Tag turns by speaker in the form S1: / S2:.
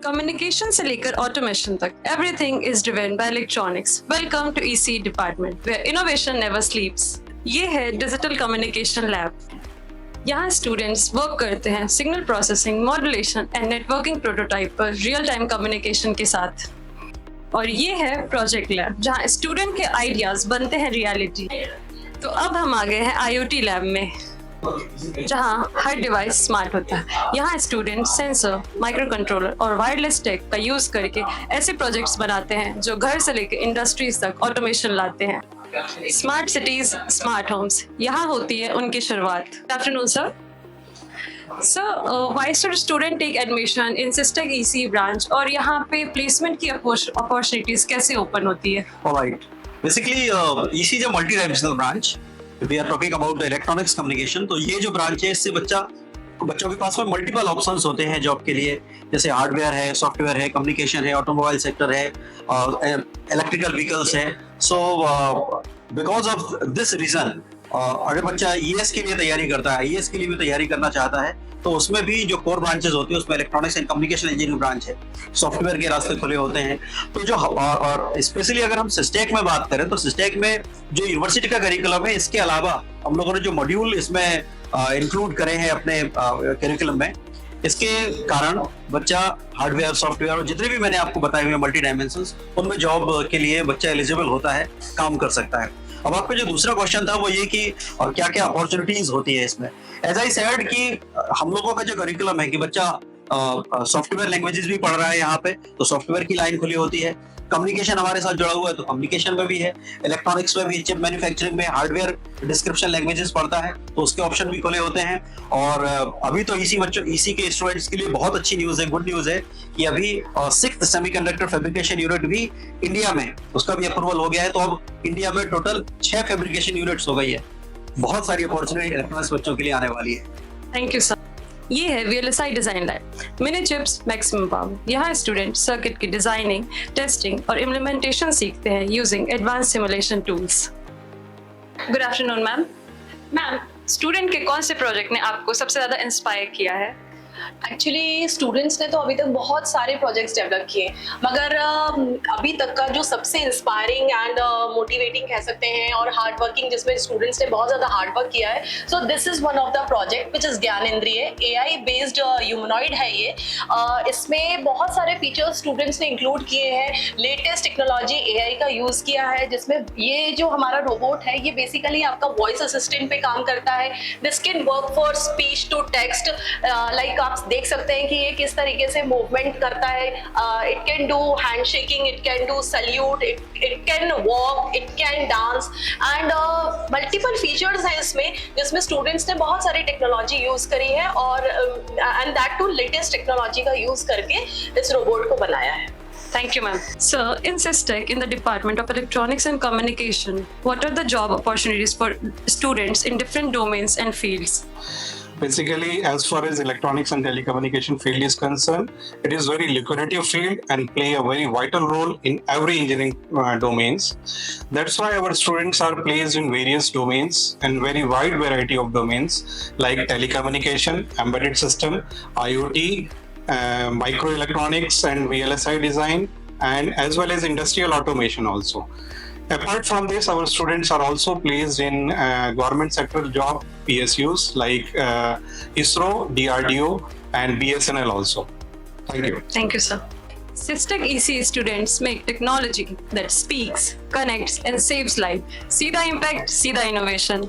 S1: Communication से लेकर automation तक everything is driven by electronics. Welcome to EC department where innovation never sleeps. ये है डिजिटल कम्युनिकेशन लैब। यहाँ स्टूडेंट्स वर्क करते हैं signal processing, modulation and networking prototype पर रियल टाइम कम्युनिकेशन के साथ। और ये है प्रोजेक्ट लैब, जहाँ स्टूडेंट के आइडियाज बनते हैं रियलिटी। तो अब हम आ गए हैं IoT लैब में, जहाँ हर डिवाइस स्मार्ट होता है। यहाँ स्टूडेंट सेंसर, माइक्रो कंट्रोलर और वायरलेस टेक का यूज करके ऐसे प्रोजेक्ट्स बनाते हैं जो घर से लेकर इंडस्ट्रीज तक ऑटोमेशन लाते हैं। स्मार्ट सिटीज, स्मार्ट होम्स, यहाँ होती है उनकी शुरुआत। Good afternoon sir. Why should student take admission in SISTec EC branch, और यहाँ पे प्लेसमेंट की अपॉर्चुनिटीज कैसे ओपन होती है?
S2: Alright. Basically, EC is a multi-dimensional branch. We are talking about the electronics communication. तो ये जो ब्रांच है, इससे बच्चों के पास में मल्टीपल ऑप्शंस होते हैं जॉब के लिए, जैसे हार्डवेयर है, सॉफ्टवेयर है, कम्युनिकेशन है, ऑटोमोबाइल सेक्टर है, इलेक्ट्रिकल व्हीकल्स है। So because of this reason अगर बच्चा ES के लिए तैयारी करता है, IAS के लिए भी तैयारी करना चाहता है, तो उसमें भी जो कोर ब्रांचेस होती है उसमें electronics and communication engineering branch है, सॉफ्टवेयर के रास्ते खुले होते हैं। तो जो और स्पेशली अगर हम सिस्टेक में बात करें, तो सिस्टेक में जो यूनिवर्सिटी का करिकुलम है, इसके अलावा हम लोगों ने जो मॉड्यूल इसमें इंक्लूड करे हैं अपने करिकुलम में, इसके कारण बच्चा हार्डवेयर, सॉफ्टवेयर और जितने भी मैंने आपको बताए हुए मल्टी डायमेंशंस, उनमें जॉब के लिए बच्चा एलिजिबल होता है, काम कर सकता है। अब आपका जो दूसरा क्वेश्चन था वो ये कि और क्या क्या अपॉर्चुनिटीज होती है इसमें। एज आई सेड कि हम लोगों का जो करिकुलम है कि बच्चा सॉफ्टवेयर लैंग्वेजेस भी पढ़ रहा है यहाँ पे, तो सॉफ्टवेयर की लाइन खुली होती है। कम्युनिकेशन हमारे साथ जुड़ा हुआ है, तो कम्युनिकेशन में भी है। इलेक्ट्रॉनिक्स में भी, चिप मैन्युफैक्चरिंग में हार्डवेयर डिस्क्रिप्शन लैंग्वेजेस पढ़ता है, तो उसके ऑप्शन भी खुले होते हैं। और अभी तो EC के स्टूडेंट्स के लिए बहुत अच्छी न्यूज है, गुड न्यूज है कि अभी 6th सेमीकंडक्टर फैब्रिकेशन यूनिट भी इंडिया में, उसका भी अप्रूवल हो गया है। तो अब इंडिया में टोटल 6 फैब्रिकेशन यूनिट्स हो गई है। बहुत सारी अपॉर्चुनिटी इलेक्ट्रॉनिक्स बच्चों के लिए आने वाली है।
S1: Thank you sir. ये है VLSI design lab, mini chips, maximum power. यहाँ स्टूडेंट सर्किट की डिजाइनिंग, टेस्टिंग और इम्प्लीमेंटेशन सीखते हैं using advance simulation tools. Good afternoon ma'am. Ma'am, student के कौन से प्रोजेक्ट ने आपको सबसे ज्यादा इंस्पायर किया है?
S3: एक्चुअली स्टूडेंट्स ने तो अभी तक बहुत सारे प्रोजेक्ट्स डेवलप किए, मगर अभी तक का जो सबसे इंस्पायरिंग एंड मोटिवेटिंग कह सकते हैं और हार्ड वर्किंग, जिसमें स्टूडेंट्स ने बहुत ज़्यादा हार्ड वर्क किया है, so this is one of the project which is Gyanendriya. AI based humanoid है ये। इसमें बहुत सारे फीचर्स स्टूडेंट्स ने इंक्लूड किए हैं। लेटेस्ट टेक्नोलॉजी AI का यूज़ किया है, जिसमें ये जो हमारा रोबोट है, ये बेसिकली आपका वॉइस असिस्टेंट पे काम करता है। This can work for speech to text, like आप देख सकते हैं कि ये किस तरीके से मूवमेंट करता है। It can do handshaking, it can do salute, it can walk, it can dance and multiple features हैं इसमें, जिसमें स्टूडेंट्स ने बहुत सारी टेक्नोलॉजी यूज करी है और and that too latest technology का यूज करके इस रोबोट को बनाया है।
S1: Thank you, ma'am. Sir, in SISTEC, in the Department of Electronics and Communication, what are the job opportunities for students in different domains and fields?
S4: Basically, as far as electronics and telecommunication field is concerned, it is very lucrative field and play a very vital role in every engineering domains. That's why our students are placed in various domains and very wide variety of domains like telecommunication, embedded system, IoT, microelectronics and VLSI design, and as well as industrial automation also. Apart from this, our students are also placed in government sector job PSUs like ISRO, DRDO and BSNL also. Thank you.
S1: Thank you, sir. SISTEC EC students make technology that speaks, connects and saves life. See the impact, see the innovation.